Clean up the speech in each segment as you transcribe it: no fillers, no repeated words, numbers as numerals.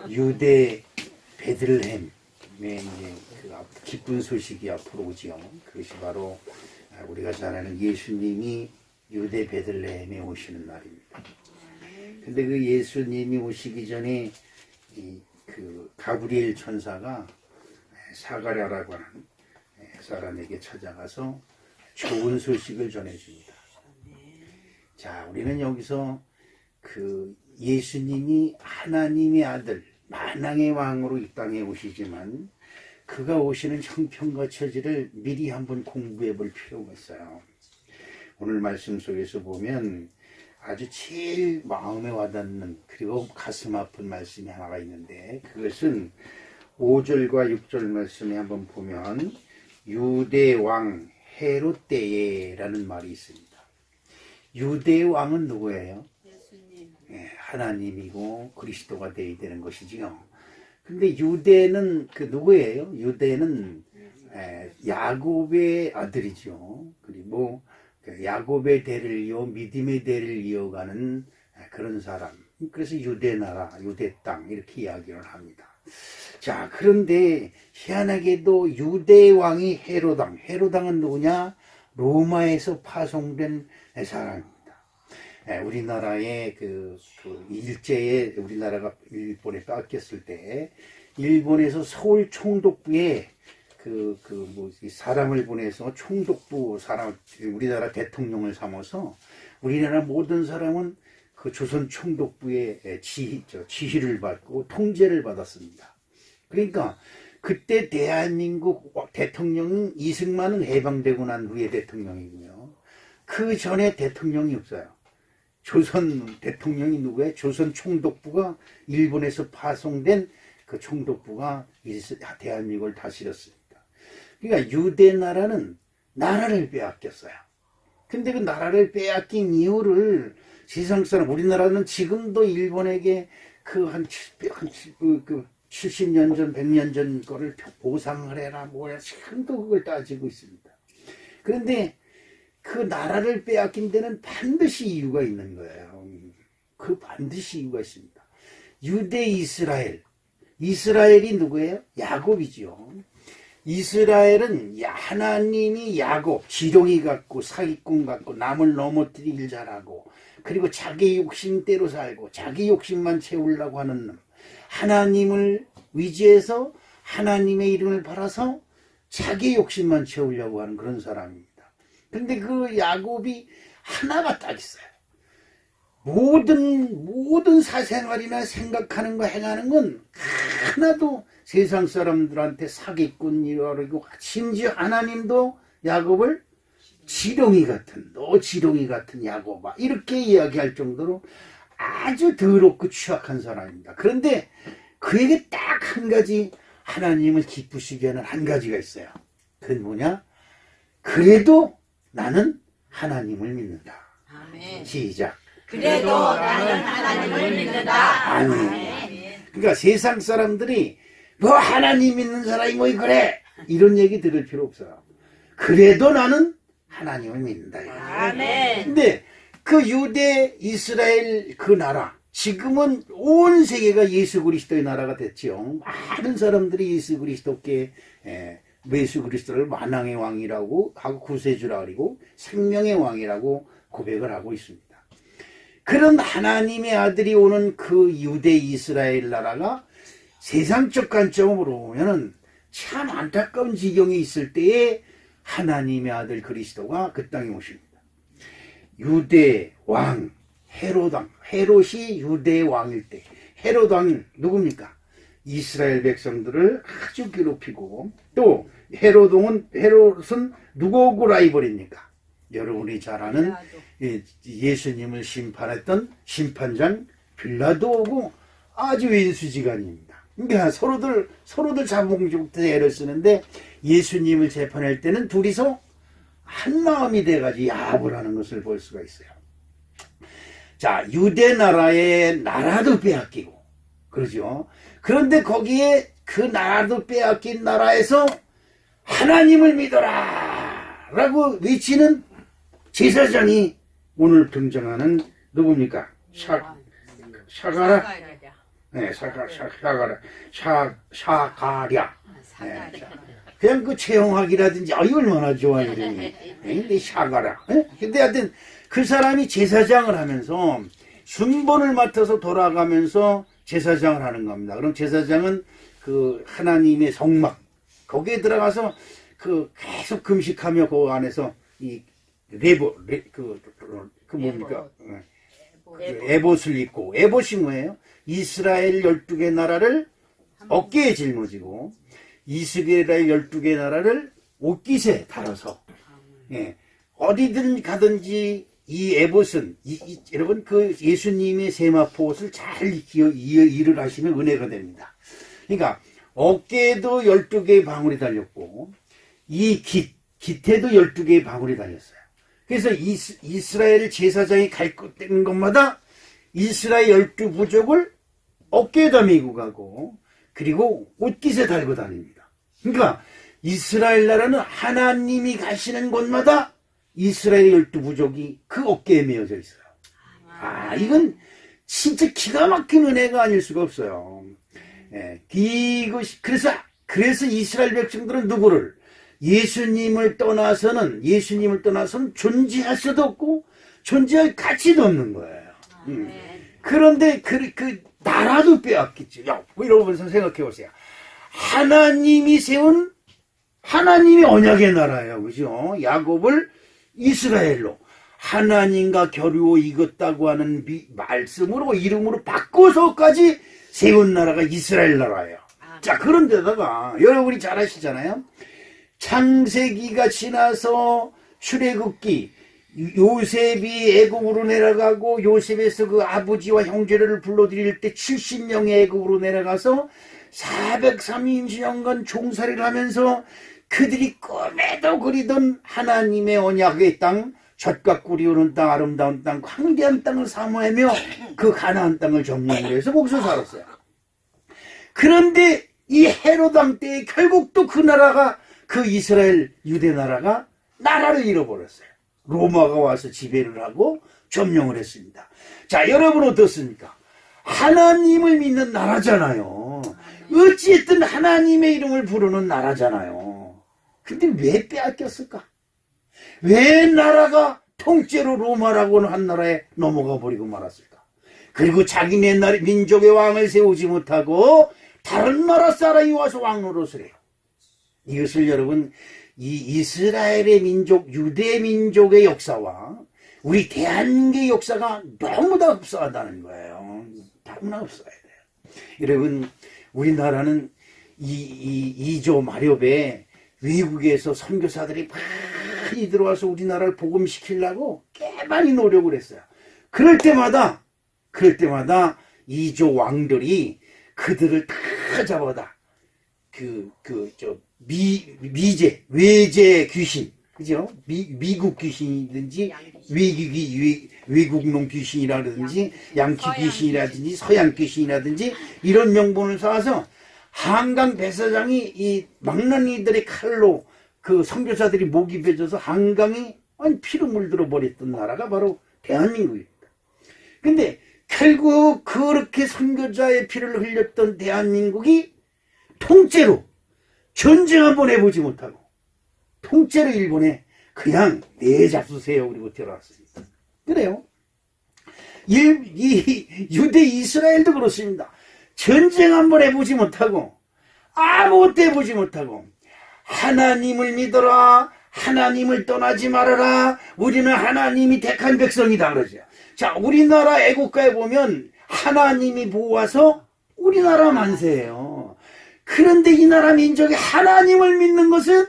유대 베들레헴에 이제 그 기쁜 소식이 앞으로 오지요. 그것이 바로 우리가 잘 아는 예수님이 유대 베들레헴에 오시는 날입니다. 근데 그 예수님이 오시기 전에 그 가브리엘 천사가 사가랴라고 하는 사람에게 찾아가서 좋은 소식을 전해줍니다. 자, 우리는 여기서 그 예수님이 하나님의 아들, 만왕의 왕으로 이 땅에 오시지만 그가 오시는 형편과 처지를 미리 한번 공부해 볼 필요가 있어요. 오늘 말씀 속에서 보면 아주 제일 마음에 와닿는 그리고 가슴 아픈 말씀이 하나가 있는데 그것은 5절과 6절 말씀에 한번 보면 유대 왕 헤롯 때에라는 말이 있습니다. 유대 왕은 누구예요? 예수님. 하나님이고 그리스도가 되어야 되는 것이지요. 근데 유대는 그 누구예요? 유대는 야곱의 아들이죠. 그리고 야곱의 대를 이어 믿음의 대를 이어가는 그런 사람. 그래서 유대 나라, 유대 땅 이렇게 이야기를 합니다. 자, 그런데 희한하게도 유대 왕이 헤로당. 헤로당은 누구냐? 로마에서 파송된 사람입니다. 우리나라의 그 일제에 우리나라가 일본에 뺏겼을 때 일본에서 서울 총독부에 사람을 보내서 총독부 사람 우리나라 대통령을 삼아서 우리나라 모든 사람은 그 조선 총독부의 지휘를 받고 통제를 받았습니다. 그러니까 그때 대한민국 대통령은 이승만은 해방되고 난 후에 대통령이고요. 그 전에 대통령이 없어요. 조선 대통령이 누구예요? 조선 총독부가 일본에서 파송된 그 총독부가 대한민국을 다스렸습니다. 그러니까 유대 나라는 나라를 빼앗겼어요. 근데 그 나라를 빼앗긴 이유를 세상 사람 우리나라는 지금도 일본에게 그 70년 전, 100년 전 거를 보상을 해라 뭐야 지금도 그걸 따지고 있습니다. 그런데 그 나라를 빼앗긴 데는 반드시 이유가 있는 거예요. 그 반드시 이유가 있습니다. 유대 이스라엘이 누구예요? 야곱이죠. 이스라엘은 하나님이 야곱, 지렁이 같고 사기꾼 같고 남을 넘어뜨리길 잘하고 그리고 자기 욕심대로 살고 자기 욕심만 채우려고 하는 놈. 하나님을 위지해서 하나님의 이름을 팔아서 자기 욕심만 채우려고 하는 그런 사람입니다. 근데 그 야곱이 하나가 딱 있어요. 모든 사생활이나 생각하는 거 행하는 건 하나도 세상 사람들한테 사기꾼이라고 심지어 하나님도 야곱을 너 지렁이 같은 야곱아 이렇게 이야기할 정도로 아주 더럽고 취약한 사람입니다. 그런데 그에게 딱 한 가지 하나님을 기쁘시게 하는 한 가지가 있어요. 그건 뭐냐? 그래도 나는 하나님을 믿는다. 아멘. 시작. 그래도 나는 하나님을 믿는다. 아멘. 그러니까 세상 사람들이 뭐 하나님 믿는 사람이 뭐 그래 이런 얘기 들을 필요 없어요. 그래도 나는 하나님을 믿는다. 아멘. 근데 그 유대 이스라엘 그 나라 지금은 온 세계가 예수 그리스도의 나라가 됐죠. 많은 사람들이 예수 그리스도께 예수 그리스도를 만왕의 왕이라고 하고 구세주라 그리고 생명의 왕이라고 고백을 하고 있습니다. 그런 하나님의 아들이 오는 그 유대 이스라엘 나라가 세상적 관점으로 보면은 참 안타까운 지경에 있을 때에 하나님의 아들 그리스도가 그 땅에 오십니다. 유대 왕 헤롯이 유대 왕일 때 헤롯 왕이 누굽니까? 이스라엘 백성들을 아주 괴롭히고 또 헤롯은 누구하고 라이벌입니까? 여러분이 잘 아는 예수님을 심판했던 심판장 빌라도하고 아주 왼수지간입니다. 그러니까 서로들 자봉적으로 애를 쓰는데 예수님을 재판할 때는 둘이서 한 마음이 돼가지고 야합을 하는 것을 볼 수가 있어요. 자, 유대 나라의 나라도 빼앗기고 그러죠. 그런데 거기에 그 나라도 빼앗긴 나라에서 하나님을 믿어라 라고 외치는 제사장이 오늘 등장하는 누굽니까? 샤가랴 네, 샤가랴. 네, 그냥 그 채용학이라든지, 이 얼마나 좋아, 이름이. 근데 샤가랴. 네? 근데 하여튼 그 사람이 제사장을 하면서 순번을 맡아서 돌아가면서 제사장을 하는 겁니다. 그럼 제사장은 그 하나님의 성막, 거기에 들어가서 그 계속 금식하며 그 안에서 이 뭡니까? 에봇을 입고, 에봇이 뭐예요? 이스라엘 12개 나라를 어깨에 짊어지고, 이스라엘 12개 나라를 옷깃에 달아서, 예, 어디든 가든지 이 에봇은, 여러분 그 예수님의 세마포 옷을 잘 일을 하시면 은혜가 됩니다. 그러니까, 어깨에도 12개의 방울이 달렸고, 이 깃에도 12개의 방울이 달렸어요. 그래서 이스라엘 제사장이 갈 때는 것마다 이스라엘 12부족을 어깨에다 메고 가고, 그리고 옷깃에 달고 다닙니다. 그러니까 이스라엘 나라는 하나님이 가시는 곳마다 이스라엘 12부족이 그 어깨에 메어져 있어요. 이건 진짜 기가 막힌 은혜가 아닐 수가 없어요. 예, 그래서 이스라엘 백성들은 누구를? 예수님을 떠나서는 존재할 수도 없고 존재할 가치도 없는 거예요. 그런데 그 나라도 빼앗겼죠. 여러분 생각해 보세요. 하나님이 세운 하나님의 언약의 나라예요. 그죠? 야곱을 이스라엘로 하나님과 겨루어 이겼다고 하는 말씀으로 이름으로 바꿔서까지 세운 나라가 이스라엘 나라예요. 자, 그런데다가 여러분이 잘 아시잖아요. 창세기가 지나서 출애굽기, 요셉이 애굽으로 내려가고 요셉에서 그 아버지와 형제를 불러들일 때 70명의 애굽으로 내려가서 430년간 종살이를 하면서 그들이 꿈에도 그리던 하나님의 언약의 땅, 젖과 꿀이 오는 땅, 아름다운 땅, 황대한 땅을 사모하며 그 가나안 땅을 점령을 해서 거기서 살았어요. 그런데 이 헤롯 왕 때에 결국 또 그 나라가, 그 이스라엘 유대 나라가 나라를 잃어버렸어요. 로마가 와서 지배를 하고 점령을 했습니다. 자, 여러분 어떻습니까? 하나님을 믿는 나라잖아요. 어찌됐든 하나님의 이름을 부르는 나라잖아요. 근데 왜 빼앗겼을까? 왜 나라가 통째로 로마라고는 한 나라에 넘어가 버리고 말았을까? 그리고 자기네 민족의 왕을 세우지 못하고 다른 나라 사람이 와서 왕 노릇을 해요. 이것을 여러분, 이 이스라엘의 민족, 유대 민족의 역사와 우리 대한민국의 역사가 너무나 흡사하다는 거예요. 너무나 흡사해야 돼요. 여러분, 우리나라는 이조 마렵에 외국에서 선교사들이 많이 들어와서 우리나라를 복음시키려고 꽤 많이 노력을 했어요. 그럴 때마다 이조 왕들이 그들을 다 잡아다 외제 귀신, 그죠? 미국 귀신이든지 외국놈 귀신이라든지 양키 귀신이라든지 서양 귀신이라든지 이런 명분을 쌓아서 한강 배사장이 이 망나니들의 칼로 그 선교사들이 목이 베져서 한강이 피로 물들어 버렸던 나라가 바로 대한민국입니다. 근데 결국 그렇게 선교자의 피를 흘렸던 대한민국이 통째로 전쟁 한번 해보지 못하고 통째로 일본에 그냥 내잡수세요 그리고 들어왔습니다. 그래요. 유대 이스라엘도 그렇습니다. 전쟁 한번 해보지 못하고 아무것도 해보지 못하고 하나님을 믿어라, 하나님을 떠나지 말아라, 우리는 하나님이 택한 백성이다 그러죠. 자, 우리나라 애국가에 보면 하나님이 모아서 우리나라 만세예요. 그런데 이 나라 민족이 하나님을 믿는 것은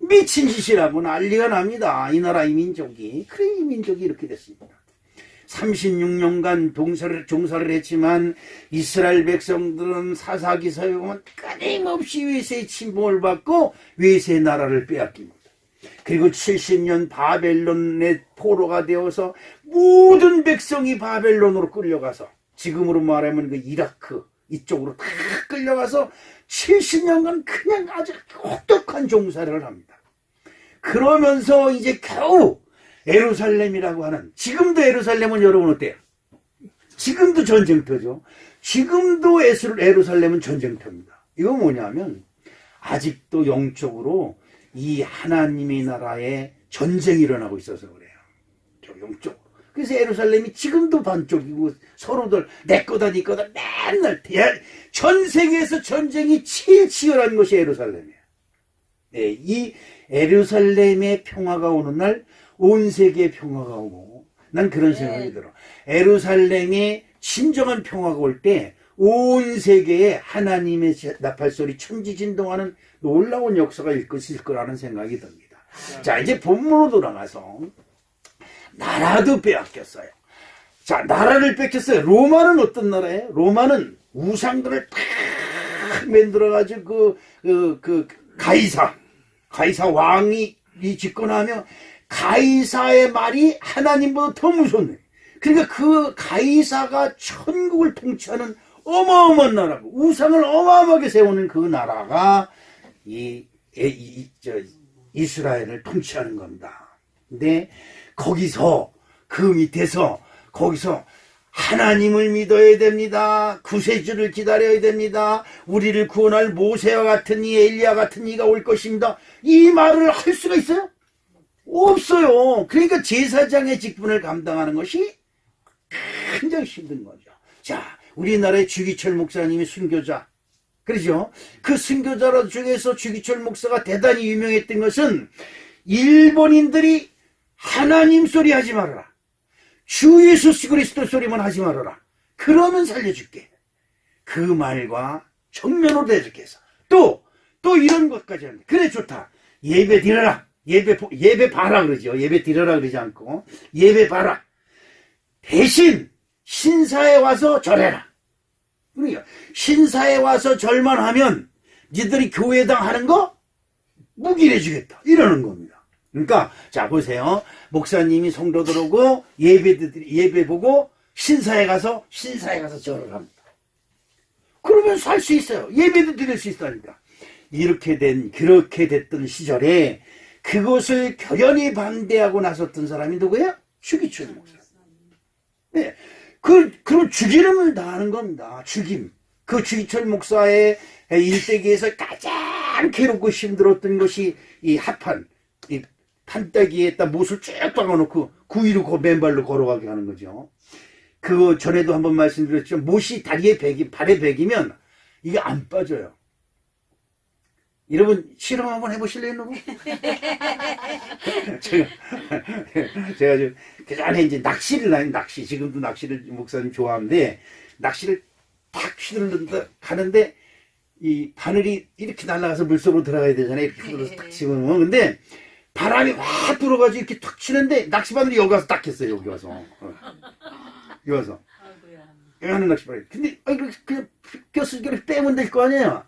미친 짓이라고 난리가 납니다. 이 나라 이 민족이. 그래, 이 민족이 이렇게 됐습니다. 36년간 종살을 했지만 이스라엘 백성들은 사사기서에 보면 끊임없이 외세의 침범을 받고 외세의 나라를 빼앗깁니다. 그리고 70년 바벨론의 포로가 되어서 모든 백성이 바벨론으로 끌려가서 지금으로 말하면 그 이라크 이쪽으로 다 끌려가서 70년간 그냥 아주 혹독한 종살이를 합니다. 그러면서 이제 겨우 예루살렘이라고 하는, 지금도 예루살렘은 여러분 어때요? 지금도 전쟁터죠. 지금도 예루살렘은 전쟁터입니다. 이거 뭐냐면 아직도 영적으로 이 하나님의 나라에 전쟁이 일어나고 있어서 그래요. 영적으로. 그래서 예루살렘이 지금도 반쪽이고 서로들 내 거다 네 거다 맨날 전 세계에서 전쟁이 제일 치열한 것이 예루살렘이에요. 네, 이 예루살렘의 평화가 오는 날 온 세계의 평화가 오고 난 그런 생각이 들어. 예루살렘의 진정한 평화가 올 때 온 세계에 하나님의 나팔소리 천지진동하는 놀라운 역사가 있을 거라는 생각이 듭니다. 자, 이제 본문으로 돌아가서 나라도 빼앗겼어요. 자, 나라를 뺏겼어요. 로마는 어떤 나라예요? 로마는 우상들을 탁 만들어가지고 가이사 왕이 집권하며 가이사의 말이 하나님보다 더 무섭네. 그러니까 그 가이사가 천국을 통치하는 어마어마한 나라고 우상을 어마어마하게 세우는 그 나라가 이스라엘을 통치하는 겁니다. 근데 거기서 그 밑에서 거기서 하나님을 믿어야 됩니다. 구세주를 기다려야 됩니다. 우리를 구원할 모세와 같은 이 엘리야 같은 이가 올 것입니다. 이 말을 할 수가 있어요? 없어요. 그러니까 제사장의 직분을 감당하는 것이 굉장히 힘든 거죠. 자, 우리나라의 주기철 목사님이 순교자. 그러죠? 그 순교자 중에서 주기철 목사가 대단히 유명했던 것은 일본인들이 하나님 소리 하지 말아라. 주 예수 그리스도 소리만 하지 말아라. 그러면 살려줄게. 그 말과 정면으로 대적해서 또 이런 것까지 합니다. 그래 좋다. 예배 드려라. 예배 봐라 그러죠. 예배 드려라 그러지 않고 예배 봐라. 대신 신사에 와서 절해라. 그러니까 신사에 와서 절만 하면 니들이 교회당 하는 거 묵인해 주겠다. 이러는 겁니다. 그러니까 자 보세요. 목사님이 성도들 오고 예배 보고 신사에 가서 절을 합니다. 그러면 살 수 있어요. 예배도 드릴 수 있다니까. 그렇게 됐던 시절에 그것을 결연히 반대하고 나섰던 사람이 누구예요? 주기철 목사. 네. 그럼 죽이름을 다하는 겁니다. 죽임. 그 주기철 목사의 일대기에서 가장 괴롭고 힘들었던 것이 이 하판. 이 판따기에다 못을 쭉 박아놓고 구위로 맨발로 걸어가게 하는 거죠. 그거 전에도 한번 말씀드렸죠. 못이 발에 베기면 이게 안 빠져요. 여러분 실험 한번 해보실래요, 여러분? 제가 좀 그전에 이제 낚시 지금도 낚시를 목사님 좋아하는데 낚시를 탁 휘둘른다 가는데 이 바늘이 이렇게 날아가서 물속으로 들어가야 되잖아요. 이렇게 휘둘러서 탁 집어넣으면. 근데 바람이 확 들어가지고 이렇게 툭 치는데 낚시바늘이 여기 와서 딱 했어요. 여기 와서 여기 와서 여기 하는 낚시바늘. 근데 그냥 껴서 이렇게 빼면 될 거 아니에요.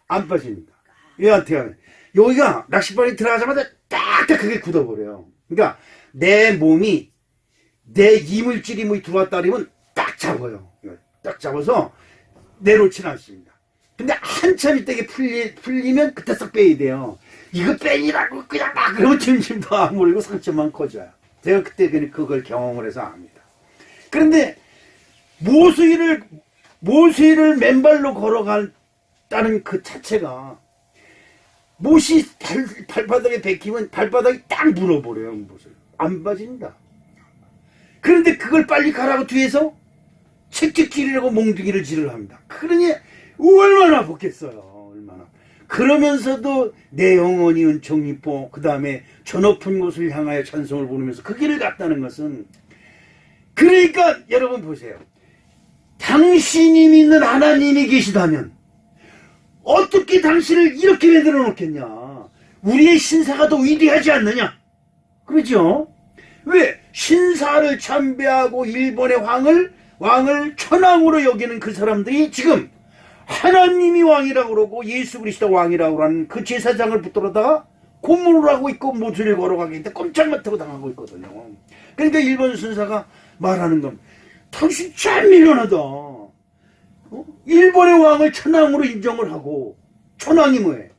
안 빠집니다. 얘한테 하면 여기가 낚시바늘이 들어가자마자 딱딱하게 굳어버려요. 그러니까 내 몸이 내 이물질이 뭐 들어왔다 그러면 딱 잡아요. 딱 잡아서 내놓지는 않습니다. 근데 한참 있다가 풀리면 그때 싹 빼야 돼요. 이거 빼니라고 그냥 막 그러면 진심도 안 모르고 상처만 커져요. 제가 그때 그걸 경험을 해서 압니다. 그런데 모수이를 맨발로 걸어갔다는 그 자체가 못이 발바닥에 베끼면 발바닥이 딱 물어버려요. 못을. 안 빠진다. 그런데 그걸 빨리 가라고 뒤에서 책찍질이라고 몽둥이를 지르려 합니다. 그러니 얼마나 아팠겠어요. 얼마나. 그러면서도 내 영혼이 은총 입고 그 다음에 저 높은 곳을 향하여 찬송을 부르면서 그 길을 갔다는 것은 그러니까 여러분 보세요. 당신이 믿는 하나님이 계시다면 어떻게 당신을 이렇게 만들어 놓겠냐. 우리의 신사가 더 위대하지 않느냐. 그렇죠? 왜? 신사를 참배하고 일본의 왕을 천왕으로 여기는 그 사람들이 지금 하나님이 왕이라고 그러고 예수 그리스도 왕이라고 하는 그 제사장을 붙들어다가 고문을 하고 있고 모순을 걸어가게 했는데 꼼짝 못하고 당하고 있거든요. 그러니까 일본 순사가 말하는 건 당신 참 미련하다. 일본의 왕을 천왕으로 인정을 하고, 천왕이 뭐예요?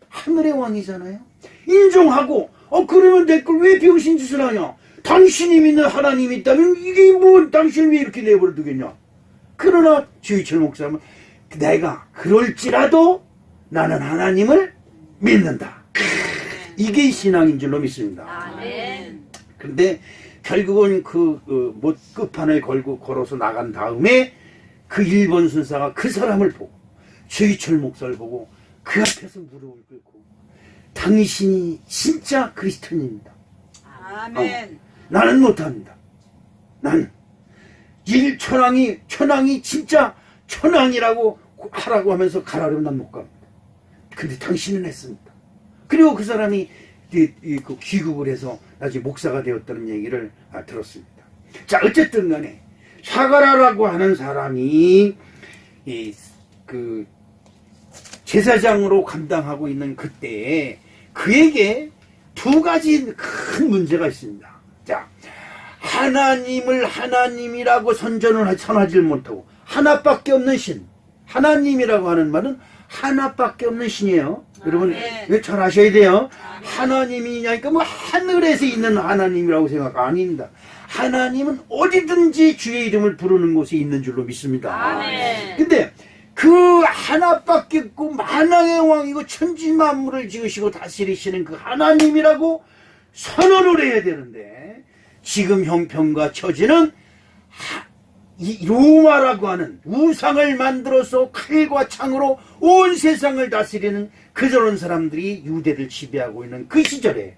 하늘의 왕이잖아요. 인정하고 그러면 내 걸 왜 병신 짓을 하냐. 당신이 믿는 하나님이 있다면 이게 뭐 당신을 왜 이렇게 내버려 두겠냐. 그러나 주의철 목사는 내가 그럴지라도 나는 하나님을 믿는다. 이게 신앙인 줄로 믿습니다. 아멘. 그런데 결국은 못 끝판을 걸어서 나간 다음에 그 일본 순사가 그 사람을 보고 주의철 목사를 보고 그 앞에서 무릎을 꿇고 당신이 진짜 그리스도인입니다. 아멘. 나는 못합니다. 나는 천황이 진짜 천황이라고 하라고 하면서 가라면 난 못 갑니다. 근데 당신은 했습니다. 그리고 그 사람이 그 귀국을 해서 나중에 목사가 되었다는 얘기를 들었습니다. 자, 어쨌든 간에 사가라라고 하는 사람이 그 제사장으로 감당하고 있는 그때에 그에게 두 가지 큰 문제가 있습니다. 자, 하나님을 하나님이라고 선하지 못하고 하나밖에 없는 신, 하나님이라고 하는 말은 하나밖에 없는 신이에요. 여러분 네. 이거 잘 아셔야 돼요. 하나님이냐니까 뭐 하늘에서 있는 하나님이라고 생각 아닙니다. 하나님은 어디든지 주의 이름을 부르는 곳에 있는 줄로 믿습니다. 아멘. 근데 그 하나밖에 없고 만왕의 왕이고 천지만물을 지으시고 다스리시는 그 하나님이라고 선언을 해야 되는데 지금 형편과 처지는 이 로마라고 하는 우상을 만들어서 칼과 창으로 온 세상을 다스리는 그저런 사람들이 유대를 지배하고 있는 그 시절에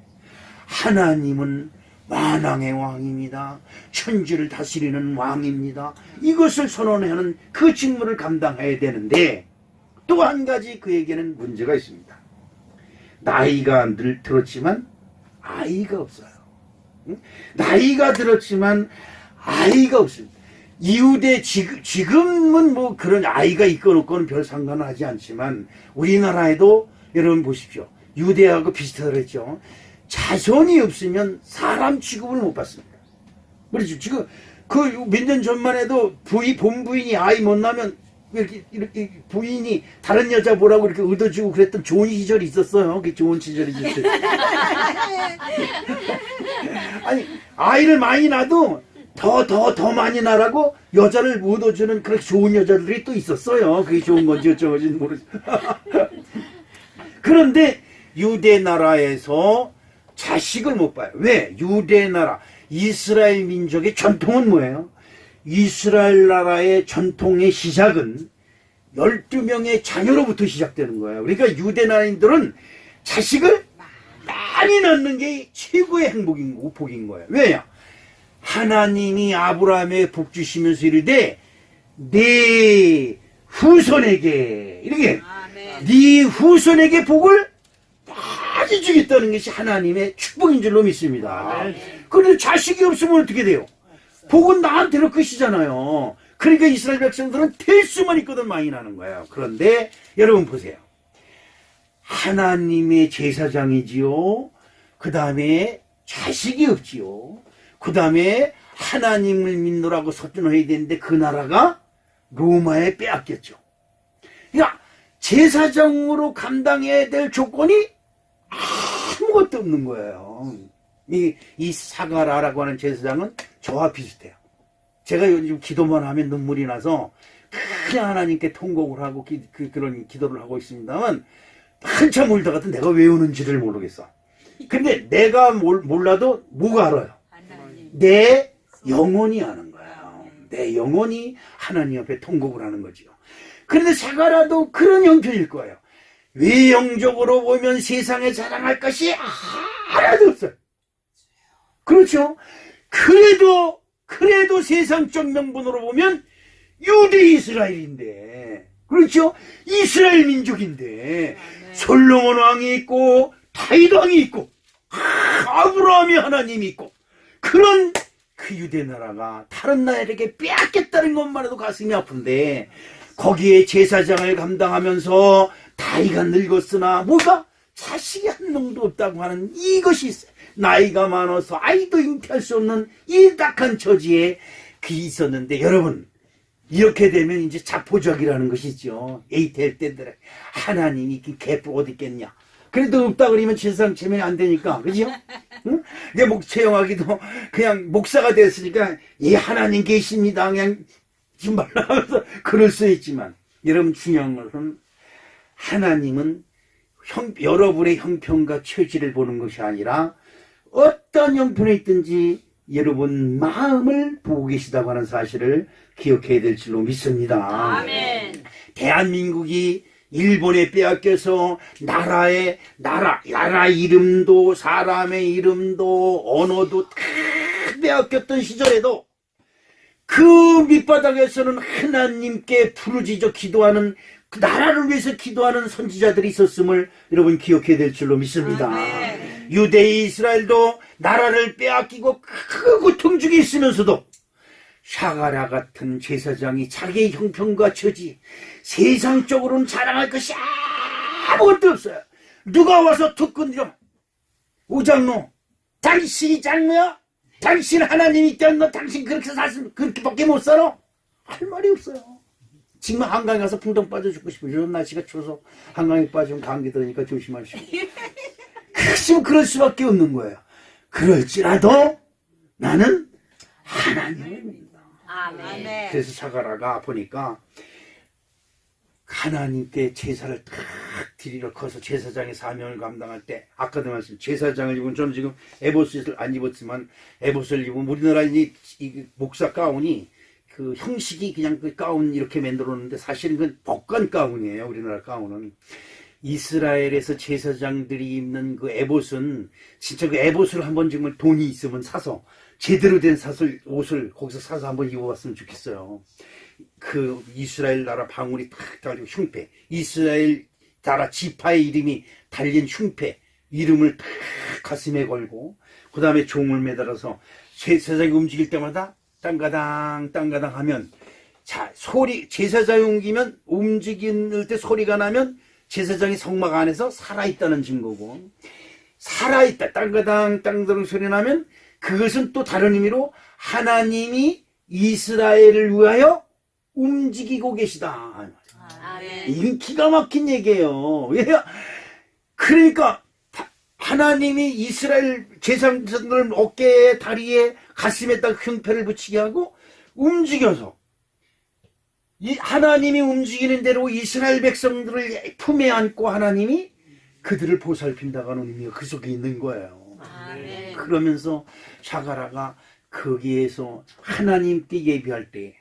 하나님은 만왕의 왕입니다. 천지를 다스리는 왕입니다. 이것을 선언하는 그 직무를 감당해야 되는데 또 한 가지 그에게는 문제가 있습니다. 나이가 늘 들었지만 아이가 없어요. 나이가 들었지만 아이가 없습니다. 이후대 지금은 뭐 그런 아이가 있건 없건 별 상관은 하지 않지만 우리나라에도 여러분 보십시오. 유대하고 비슷하겠죠. 자손이 없으면 사람 취급을 못 받습니다. 그렇죠. 지금 그 몇 년 전만 해도 본부인이 아이 못 낳으면 이렇게 부인이 다른 여자 보라고 이렇게 얻어주고 그랬던 좋은 시절이 있었어요. 그게 좋은 시절이 있었어요. 아니 아이를 많이 낳아도 더 많이 나라고 여자를 얻어주는 그렇게 좋은 여자들이 또 있었어요. 그게 좋은 건지 어쩌고지 모르죠. 그런데 유대 나라에서 자식을 못 봐요. 왜? 유대 나라, 이스라엘 민족의 전통은 뭐예요? 이스라엘 나라의 전통의 시작은 12명의 자녀로부터 시작되는 거예요. 그러니까 유대 나라인들은 자식을 많이 낳는 게 최고의 행복이고 복인 거예요. 왜냐? 하나님이 아브라함에 복 주시면서 이르되 네 후손에게 이렇게 아멘. 네 후손에게 복을 많이 주겠다는 것이 하나님의 축복인 줄로 믿습니다. 그런데 자식이 없으면 어떻게 돼요? 복은 나한테로 끝이잖아요. 그러니까 이스라엘 백성들은 될 수만 있거든 많이 나는 거예요. 그런데 여러분 보세요. 하나님의 제사장이지요. 그 다음에 자식이 없지요. 그 다음에 하나님을 믿노라고 서준해야 되는데 그 나라가 로마에 빼앗겼죠. 그러니까 제사장으로 감당해야 될 조건이 아무것도 없는 거예요. 이 사가라라고 하는 제사장은 저와 비슷해요. 제가 요즘 기도만 하면 눈물이 나서 그냥 하나님께 통곡을 하고 그런 기도를 하고 있습니다만 한참 울다가도 내가 왜 우는지를 모르겠어. 근데 내가 몰라도 뭐가 알아요? 내 영혼이 아는 거예요. 내 영혼이 하나님 앞에 통곡을 하는 거지요. 그런데 사가라도 그런 형편일 거예요. 외형적으로 보면 세상에 자랑할 것이 하나도 없어요. 그렇죠? 그래도 세상적 명분으로 보면 유대 이스라엘인데, 그렇죠? 이스라엘 민족인데, 솔로몬 왕이 있고, 다윗 왕이 있고, 아브라함이 하나님이 있고, 그런 그 유대 나라가 다른 나라에게 빼앗겼다는 것만 해도 가슴이 아픈데, 거기에 제사장을 감당하면서 다이가 늙었으나 뭐가 자식이 한 놈도 없다고 하는 이것이 있어요. 나이가 많아서 아이도 잉태할 수 없는 이 딱한 처지에 그 있었는데 여러분 이렇게 되면 이제 자포자기라는 것이죠. 에이텔 때들에 하나님이 개뿔 어디 있겠냐. 그래도 없다 그러면 세상 체면이 안 되니까 그죠? 응? 내 채용하기도 그냥 목사가 됐으니까 예 하나님 계십니다. 그냥 지금 말하면서 그럴 수 있지만, 여러분 중요한 것은 하나님은 여러분의 형편과 처지를 보는 것이 아니라 어떤 형편에 있든지 여러분 마음을 보고 계시다고 하는 사실을 기억해야 될 줄로 믿습니다. 아멘. 대한민국이 일본에 빼앗겨서 나라 이름도 사람의 이름도 언어도 다 빼앗겼던 시절에도 그 밑바닥에서는 하나님께 부르짖어 기도하는, 그 나라를 위해서 기도하는 선지자들이 있었음을 여러분 기억해야 될 줄로 믿습니다. 아멘. 유대 이스라엘도 나라를 빼앗기고 그 고통 중에 있으면서도 샤가랴 같은 제사장이 자기의 형편과 처지, 세상적으로는 자랑할 것이 아무것도 없어요. 누가 와서 툭 건드려, 오장로, 당신이 장로야? 당신 하나님이 있다는 거 당신 그렇게 살았으면 그렇게밖에 못 살아? 할 말이 없어요. 지금 한강에 가서 풍덩 빠져 죽고 싶어요. 요즘 날씨가 추워서 한강에 빠지면 감기 들으니까 조심하시고. 지금 그럴 수밖에 없는 거예요. 그럴지라도 나는 하나님을 믿는다. 아멘. 그래서 사가라가 보니까 하나님께 제사를 탁 드리러 커서 제사장의 사명을 감당할 때, 아까도 말씀, 제사장을 입은, 저는 지금 에봇을 안 입었지만 에봇을 입은, 우리나라 이 목사 가운이 그 형식이 그냥 그 가운 이렇게 만들었는데 사실은 그건 복관 가운이에요. 우리나라 가운은. 이스라엘에서 제사장들이 입는 그 에봇은 진짜 그 에봇을 한번 정말 돈이 있으면 사서 제대로 된 옷을 거기서 사서 한번 입어봤으면 좋겠어요. 그 이스라엘 나라 방울이 탁 달리고 흉패, 이스라엘 나라 지파의 이름이 달린 흉패 이름을 탁 가슴에 걸고, 그 다음에 종을 매달아서 제사장이 움직일 때마다 땅가당 땅가당 하면, 자 소리, 제사장이 옮기면 움직일 때 소리가 나면 제사장이 성막 안에서 살아있다는 증거고, 살아있다 땅가당 땅가당 소리 나면 그것은 또 다른 의미로 하나님이 이스라엘을 위하여 움직이고 계시다. 아멘. 이건 기가 막힌 얘기예요. 그러니까 하나님이 이스라엘 제사장들 어깨에, 다리에, 가슴에다 흉패를 붙이게 하고 움직여서, 이 하나님이 움직이는 대로 이스라엘 백성들을 품에 안고 하나님이 그들을 보살핀다고 하는 의미가 그 속에 있는 거예요. 아멘. 그러면서 샤가라가 거기에서 하나님께 예비할 때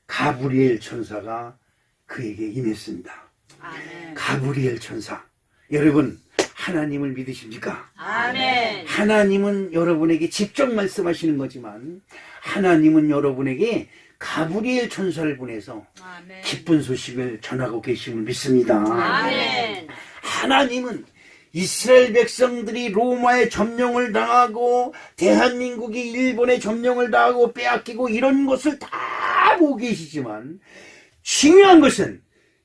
가브리엘 천사가 그에게 임했습니다. 아멘. 가브리엘 천사. 여러분, 하나님을 믿으십니까? 아멘. 하나님은 여러분에게 직접 말씀하시는 거지만 하나님은 여러분에게 가브리엘 천사를 보내서 아멘. 기쁜 소식을 전하고 계심을 믿습니다. 아멘. 하나님은 이스라엘 백성들이 로마의 점령을 당하고 대한민국이 일본의 점령을 당하고 빼앗기고 이런 것을 다 보고 계시지만, 중요한 것은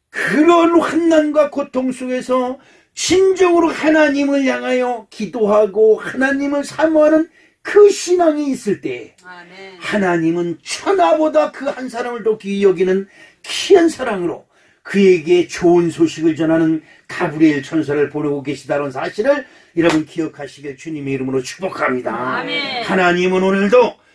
그런 환난과 고통 속에서 진정으로 하나님을 향하여 기도하고 하나님을 사모하는 그 신앙이 있을 때 아멘. 하나님은 천하보다 그 한 사람을 더 귀히 여기는 귀한 사랑으로 그에게 좋은 소식을 전하는 가브리엘 천사를 보내고 계시다는 사실을 여러분 기억하시길 주님의 이름으로 축복합니다. 아멘. 하나님은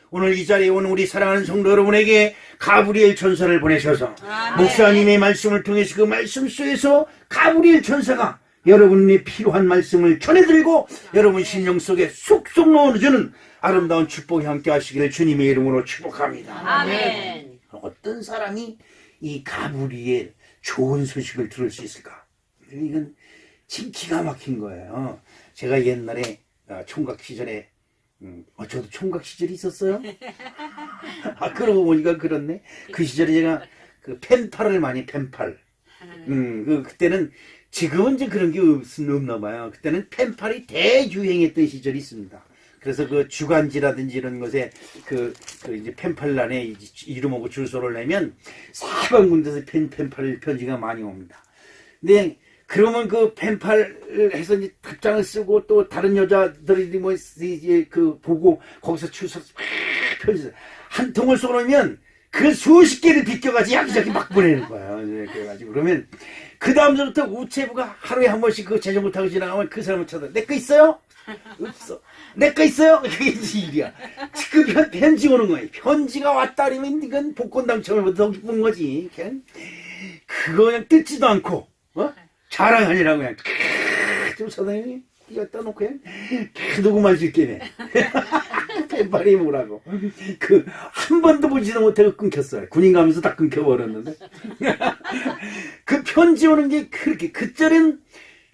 오늘 이 자리에 온 우리 사랑하는 성도 여러분에게 가브리엘 천사를 보내셔서 아멘. 목사님의 말씀을 통해서 그 말씀 속에서 가브리엘 천사가 여러분이 필요한 말씀을 전해드리고 여러분 심령 속에 쏙쏙 넣어주는 아름다운 축복이 함께 하시기를 주님의 이름으로 축복합니다. 아멘. 어떤 사람이 이 가브리엘 좋은 소식을 들을 수 있을까? 이건 참 기가 막힌 거예요. 제가 옛날에 총각 시절에 저도 총각 시절이 있었어요. 그러고 보니까 그렇네. 그 시절에 제가 그 펜팔을 많이 펜팔. 그때는 지금은 이제 그런 게 없나 봐요. 그때는 펜팔이 대유행했던 시절이 있습니다. 그래서 그 주간지라든지 이런 것에 그 이제 펜팔란에 이름하고 주소를 내면 사방 군데서 펜팔 편지가 많이 옵니다. 근데 그러면 그 펜팔을 해서 이제 답장을 쓰고 또 다른 여자들이 뭐 이제 그 보고 거기서 주소 편지 한 통을 써놓으면 그 수십 개를 비껴가지고 여기저기 막 보내는 거야. 그래가지고 그러면 그 다음부터 우체부가 하루에 한 번씩 그 자전거 타고 지나가면 그 사람을 쳐다 내 거 있어요? 없어. 내 거 있어요? 그게 일이야. 그 편지 오는 거야. 편지가 왔다 그러면 이건 복권 당첨을 더 기쁜 거지. 그거 그냥 뜯지도 않고 자랑하니라고 그냥 좀 서당이 갖다 놓고 그냥 누구만 줄게네. 펜팔이 뭐라고. 한 번도 보지도 못하고 끊겼어요. 군인 가면서 다 끊겨버렸는데. 그 편지 오는 게 그렇게, 그전엔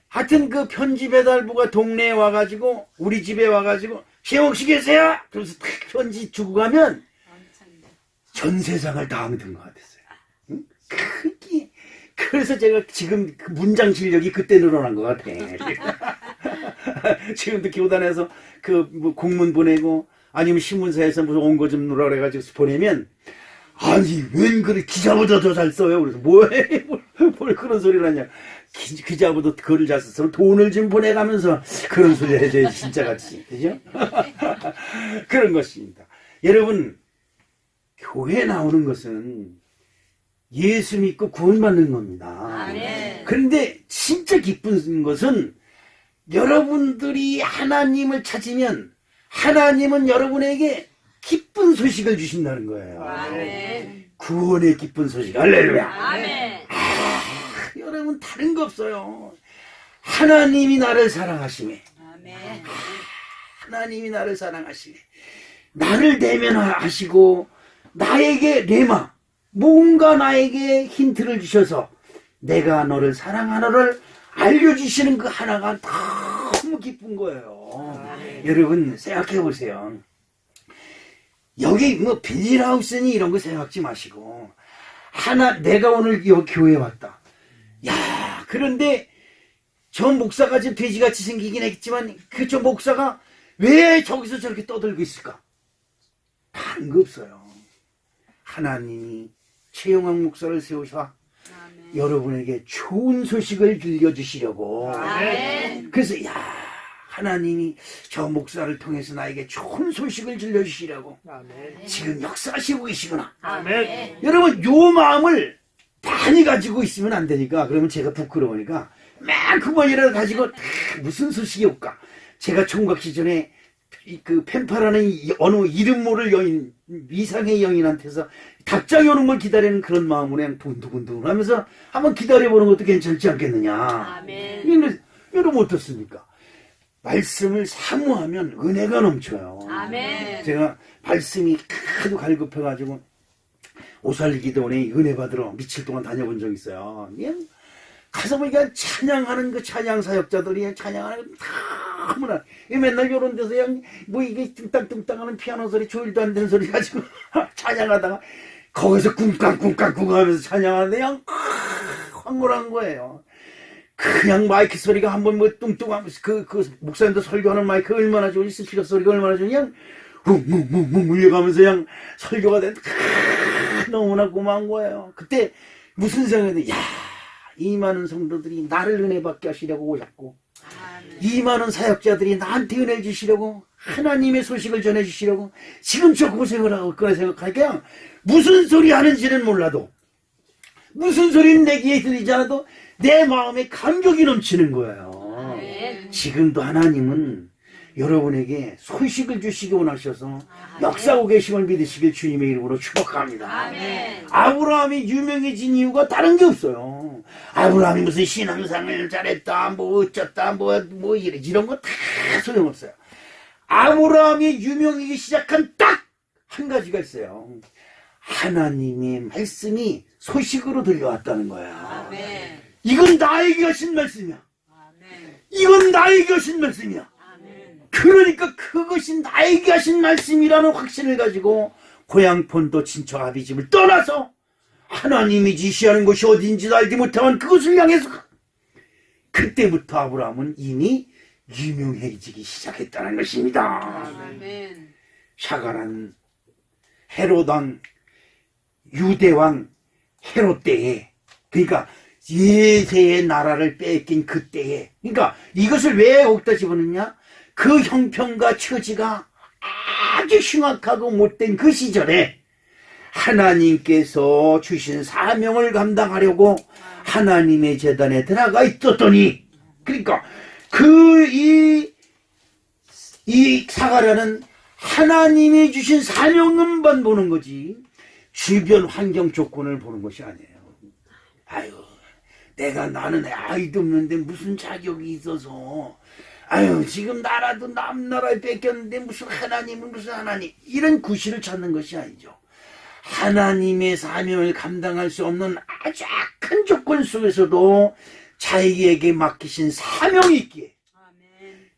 하여튼 그 편지 배달부가 동네에 와가지고, 우리 집에 와가지고, 시영 씨 계세요? 그래서 탁 편지 주고 가면, 전 세상을 다 얻은 것 같았어요. 응? 그래서 제가 지금 그 문장 실력이 그때 늘어난 것 같아. 지금도 교단에서 뭐 공문 보내고, 아니면 신문사에서 무슨 온 거 좀 누라 그래가지고 보내면, 아니, 웬 글을 기자보다 더 잘 써요? 그래서 뭘 그런 소리를 하냐. 기자보다 글을 잘 써서 돈을 좀 보내가면서 그런 소리 해줘야지, 진짜같이. 그죠? 그런 것입니다. 여러분, 교회 나오는 것은 예수 믿고 구원받는 겁니다. 아멘. 그런데 진짜 기쁜 것은 여러분들이 하나님을 찾으면 하나님은 여러분에게 기쁜 소식을 주신다는 거예요. 아멘. 구원의 기쁜 소식. 할렐루야. 아멘. 여러분 다른 거 없어요. 하나님이 나를 사랑하시네. 아멘. 하나님이 나를 사랑하시네. 나를 대면하시고 나에게 레마 뭔가 나에게 힌트를 주셔서 내가 너를 사랑하노를 알려주시는 그 하나가 너무 기쁜 거예요. 여러분 생각해 보세요. 여기 뭐 비닐하우스니 이런 거 생각지 마시고 내가 오늘 여기 교회에 왔다. 야, 그런데 저 목사가 좀 돼지같이 생기긴 했지만 저 목사가 왜 저기서 저렇게 떠들고 있을까? 다른 거 없어요. 하나님이 최영학 목사를 세우셔 여러분에게 좋은 소식을 들려주시려고. 아멘. 그래서 하나님이 저 목사를 통해서 나에게 좋은 소식을 들려주시려고 지금 역사하시고 계시구나. 아멘. 여러분 요 마음을 많이 가지고 있으면 안 되니까 그러면 제가 부끄러우니까 그만이라도 가지고 무슨 소식이 올까. 제가 총각 시절에 그 펜파라는 어느 이름 모를 여인 이상의 여인한테서 답장이 오는 걸 기다리는 그런 마음으로 그냥 두근두근 하면서 한번 기다려보는 것도 괜찮지 않겠느냐. 아멘. 여러분 어떻습니까? 말씀을 사모하면 은혜가 넘쳐요. 아멘. 제가 말씀이 하도 갈급해가지고 오살기도원에 은혜 받으러 며칠 동안 다녀본 적이 있어요. 그냥 가서 보니까 찬양하는 그 찬양 사역자들이 찬양하는 거 너무나 맨날 요런 데서 그냥 뭐 이게 뚱땅뚱땅하는 피아노 소리 조일도 안 되는 소리 가지고 찬양하다가 거기서 꿍깍꿍깍꿍 하면서 찬양하는데 그냥 황홀한 거예요. 그냥 마이크 소리가 한번 뭐 뚱뚱하면서 그 목사님도 설교하는 마이크 얼마나 좋은지 스피커 소리가 얼마나 좋은지 그냥 웅웅웅웅 울려가면서 그냥 설교가 되는데 너무나 고마운 거예요. 그때 무슨 생각이 이 많은 성도들이 나를 은혜 받게 하시려고 오셨고 이 많은 사역자들이 나한테 은혜 주시려고 하나님의 소식을 전해주시려고 지금 저 고생을 하고 있구나 생각하니까 무슨 소리 하는지는 몰라도 무슨 소리는 내 귀에 들리지 않아도 내 마음에 감격이 넘치는 거예요. 지금도 하나님은 여러분에게 소식을 주시기 원하셔서 역사하고 계심을 믿으시길 주님의 이름으로 축복합니다. 아멘. 아브라함이 유명해진 이유가 다른 게 없어요. 아브라함이 무슨 신앙생활을 잘했다 뭐 어쩌다 뭐 이런 거 다 소용없어요. 아브라함이 유명하기 시작한 딱 한 가지가 있어요. 하나님의 말씀이 소식으로 들려왔다는 거야. 아멘. 이건 나에게 하신 말씀이야. 아멘. 이건 나에게 하신 말씀이야. 아멘. 그러니까 그것이 나에게 하신 말씀이라는 확신을 가지고 고향 본도 친척 아비집을 떠나서 하나님이 지시하는 곳이 어딘지도 알지 못하면 그것을 향해서 그때부터 아브라함은 이미 유명해지기 시작했다는 것입니다. 아멘. 샤가란 헤롯왕 유대왕 헤롯 때에 그러니까 예세의 나라를 뺏긴 그때에 그러니까 이것을 왜 여기다 집어넣냐? 그 형편과 처지가 아주 흉악하고 못된 그 시절에 하나님께서 주신 사명을 감당하려고 하나님의 제단에 들어가 있었더니, 그러니까 이 사가랴는 하나님이 주신 사명만 보는 거지 주변 환경 조건을 보는 것이 아니에요. 아유, 나는 아이도 없는데 무슨 자격이 있어서, 아유, 지금 나라도 남나라에 뺏겼는데 무슨 하나님은 무슨 하나님, 이런 구실을 찾는 것이 아니죠. 하나님의 사명을 감당할 수 없는 아주 악한 조건 속에서도 자기에게 맡기신 사명이 있기에,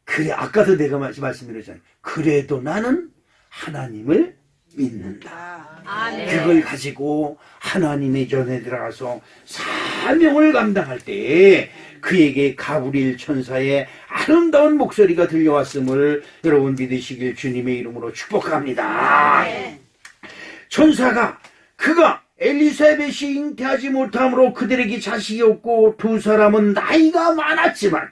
그래, 아까도 내가 말씀드렸잖아요. 그래도 나는 하나님을 믿는다. 그걸 가지고 하나님의 전에 들어가서 사명을 감당할 때에 그에게 가브리엘 천사의 아름다운 목소리가 들려왔음을 여러분 믿으시길 주님의 이름으로 축복합니다. 천사가 그가 엘리사벳이 잉태하지 못함으로 그들에게 자식이 없고 두 사람은 나이가 많았지만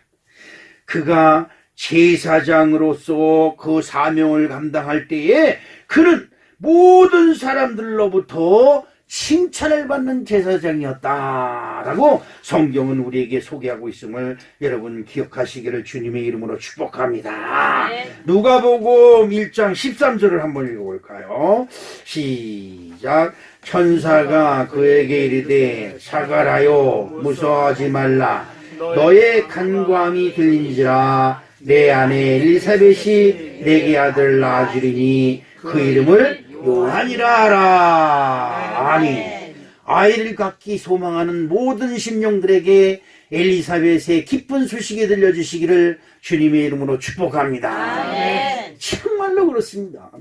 그가 제사장으로서 그 사명을 감당할 때에 그는 모든 사람들로부터 칭찬을 받는 제사장이었다라고 성경은 우리에게 소개하고 있음을 여러분 기억하시기를 주님의 이름으로 축복합니다. 누가복음 1장 13절을 한번 읽어볼까요? 시작. 천사가 그에게 이르되 사가라여 무서워하지 말라. 너의 간구함이 들린지라. 내 아내 엘리사벳이 내게 아들 낳아주리니 그 이름을 요한이라 하라. 아니, 아이를 갖기 소망하는 모든 심령들에게 엘리사벳의 기쁜 소식이 들려주시기를 주님의 이름으로 축복합니다. 정말로 그렇습니다.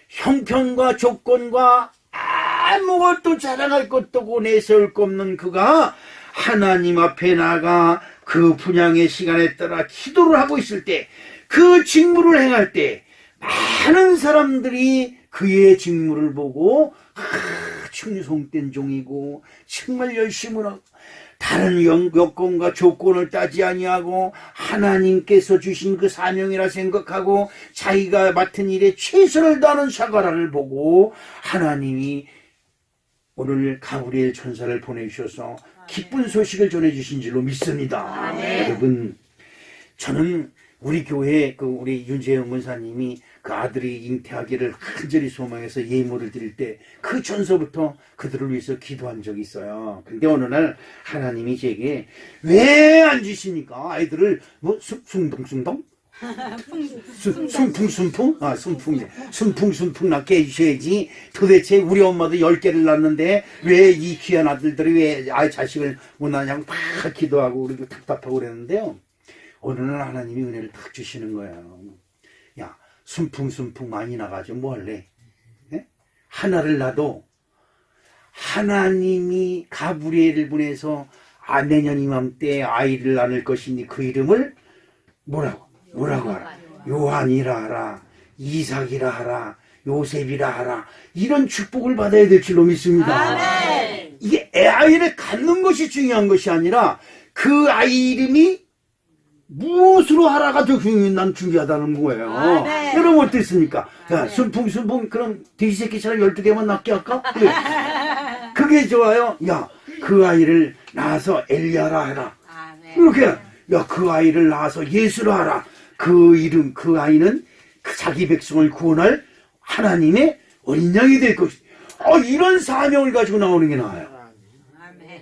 형편과 조건과 아무것도 자랑할 것도 없고 내세울 것 없는 그가 하나님 앞에 나가 그 분양의 시간에 따라 기도를 하고 있을 때, 그 직무를 행할 때 많은 사람들이 그의 직무를 보고 충성된 종이고 정말 열심히 하고 다른 여건과 조건을 따지 아니하고 하나님께서 주신 그 사명이라 생각하고 자기가 맡은 일에 최선을 다하는 사가랴를 보고 하나님이 오늘 가브리엘 천사를 보내주셔서 기쁜 소식을 전해주신 줄로 믿습니다. 여러분, 저는 우리 교회 우리 윤재영 권사님이 그 아들이 잉태하기를 간절히 소망해서 예물을 드릴 때 그 전서부터 그들을 위해서 기도한 적이 있어요. 근데 어느 날 하나님이 제게 왜 안 주십니까? 아이들을 숭둥숭둥? 순풍 낳게 해주셔야지. 도대체 우리 엄마도 10개를 낳았는데 왜 이 귀한 아들들이 왜 자식을 못 낳냐고 막 기도하고 그리고 답답하고 그랬는데요. 어느 날 하나님이 은혜를 딱 주시는 거예요. 야, 순풍 많이 나가지고 뭐 할래? 네? 하나를 낳아도 하나님이 가브리엘을 보내서 내년 이맘때 아이를 낳을 것이니 그 이름을 뭐라고 하라? 요한이라 하라, 이삭이라 하라, 요셉이라 하라. 이런 축복을 받아야 될 줄로 믿습니다. 이게 아이를 갖는 것이 중요한 것이 아니라 그 아이 이름이 무엇으로 하라가 더 난 중요하다는 거예요. 여러분 어떻습니까? 야, 순풍 그럼 돼지새끼처럼 12개만 낳게 할까? 그게 좋아요. 야, 그 아이를 낳아서 엘리야라 하라. 이렇게, 야, 그 아이를 낳아서 예수라 하라. 그 아이는 자기 백성을 구원할 하나님의 어린 양이 될 것이다. 이런 사명을 가지고 나오는 게 나아요.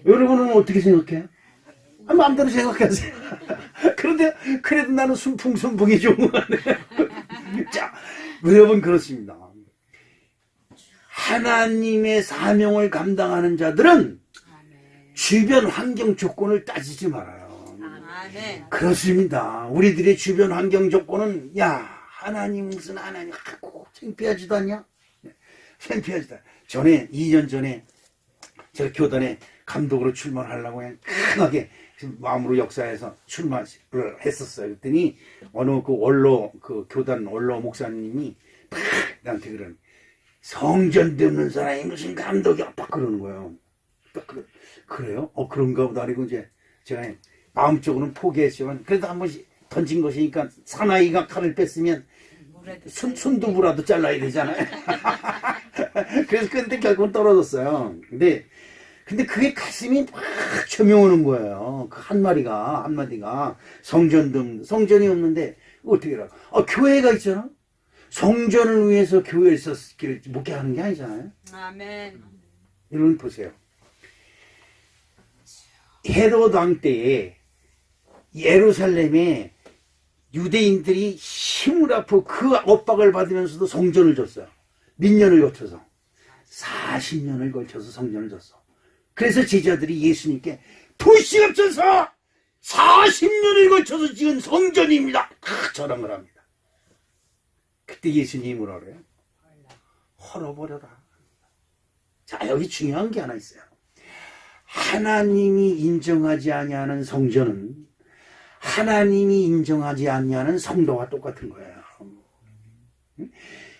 여러분은 어떻게 생각해요? 마음대로 생각하세요. 그런데 그래도 나는 순풍이 좋은 거 같아요. 자, 여러분 그렇습니다. 하나님의 사명을 감당하는 자들은 주변 환경 조건을 따지지 말아요. 그렇습니다. 우리들의 주변 환경 조건은 하나님 무슨 하나님 하고 창피하지도 않냐? 창피하지도 않냐? 2년 전에 제가 교단에 감독으로 출마하려고 그냥 강하게 마음으로 역사해서 출마를 했었어요. 그랬더니 어느 교단 원로 목사님이 나한테 그러는, 성전도 없는 사람이 무슨 감독이 없다 그러는 거예요. 그래요? 그런가 보다. 그리고 이제 제가 마음적으로는 포기했지만 그래도 한 번씩 던진 것이니까 사나이가 칼을 뺐으면 순두부라도 잘라야 되잖아요. 그래서 근데 결국은 떨어졌어요. 근데 그게 가슴이 막 저명오는 거예요. 그 한마디가 성전이 없는데 어떻게 해라? 교회가 있잖아. 성전을 위해서 교회에서 목회하는 게 아니잖아요. 아멘. 여러분 보세요. 헤롯 왕 때에 예루살렘에 유대인들이 힘을 아프고 그 엇박을 받으면서도 성전을 줬어요. 몇 년을 거쳐서 40년을 걸쳐서 성전을 줬어. 그래서 제자들이 예수님께 도시 없어서 40년을 걸쳐서 지은 성전입니다. 자랑을 합니다. 그때 예수님이 뭐라 그래요? 헐어버려라. 자, 여기 중요한 게 하나 있어요. 하나님이 인정하지 아니하는 성전은 하나님이 인정하지 아니하는 성도와 똑같은 거예요.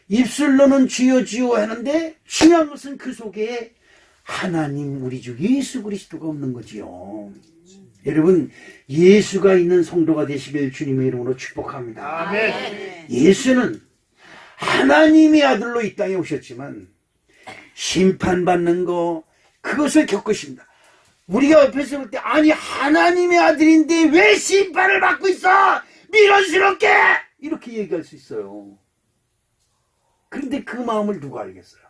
입술로는 주여 주여 하는데 중요한 것은 그 속에 하나님 우리 주 예수 그리스도가 없는 거지요. 여러분, 예수가 있는 성도가 되시길 주님의 이름으로 축복합니다. 아멘. 예수는 하나님의 아들로 이 땅에 오셨지만 심판받는 거 그것을 겪으십니다. 우리가 옆에서 볼 때 아니 하나님의 아들인데 왜 심판을 받고 있어? 미련스럽게! 이렇게 얘기할 수 있어요. 그런데 그 마음을 누가 알겠어요?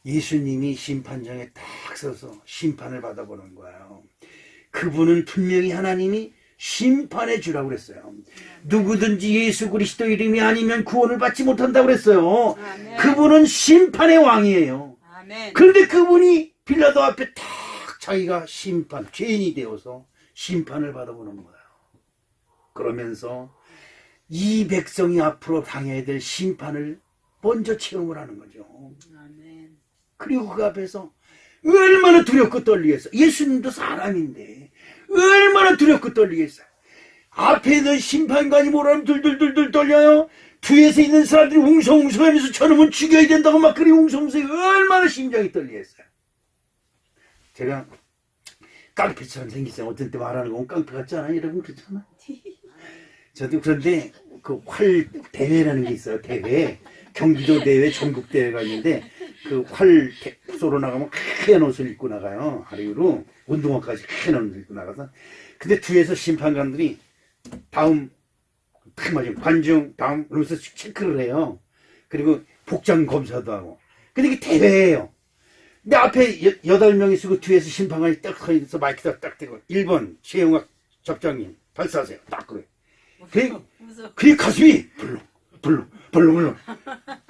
예수님이 심판장에 딱 서서 심판을 받아보는 거예요. 그분은 분명히 하나님이 심판해 주라고 그랬어요. 누구든지 예수 그리스도 이름이 아니면 구원을 받지 못한다고 그랬어요. 아멘. 그분은 심판의 왕이에요. 아멘. 그런데 그분이 빌라도 앞에 탁 자기가 죄인이 되어서 심판을 받아보는 거예요. 그러면서 이 백성이 앞으로 당해야 될 심판을 먼저 체험을 하는 거죠. 아멘. 그리고 그 앞에서 얼마나 두렵고 떨리겠어요. 예수님도 사람인데 얼마나 두렵고 떨리겠어요. 앞에 있는 심판관이 뭐라면 들들들들 떨려요. 뒤에서 있는 사람들이 웅성웅성하면서 저놈은 죽여야 된다고 막 그리 웅성웅성해. 얼마나 심장이 떨리겠어요. 제가 깡패처럼 생겼어요. 어떤 때 말하는 건 깡패 같잖아요. 여러분 그렇잖아요. 저도 그런데 그 활 대회라는 게 있어요. 대회. 경기도 대회, 전국 대회가 있는데 그 활 쏘러 나가면 하얀 옷을 입고 나가요. 하루로 운동화까지 하얀 옷을 입고 나가서. 근데 뒤에서 심판관들이 다음 관중 다음 그러면서 체크를 해요. 그리고 복장 검사도 하고. 근데 이게 대회예요. 근데 앞에 8명이 쓰고 뒤에서 심판관이 딱 서 있어서 마이크다 딱 대고 1번 최영학 접장님 발사하세요. 딱 그래. 그게 가슴이 벌렁.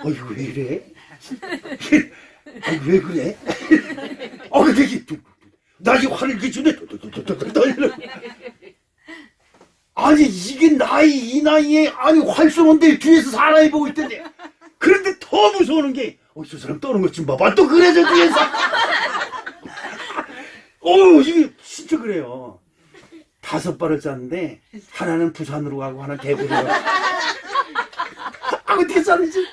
이거 왜 이래? 왜 그래? 근데 이게 나 지금 화를 끼치는데 아니 이게 이 나이에 아니 활 쏘는데 뒤에서 사람이 보고 있던데. 그런데 더 무서운 게 저 사람 떠오는 것 좀 봐봐. 또 그래 저 뒤에서. 이게 진짜 그래요. 5발을 쐈는데 하나는 부산으로 가고 하나는 대구로 가고. 어떻게 쐈는지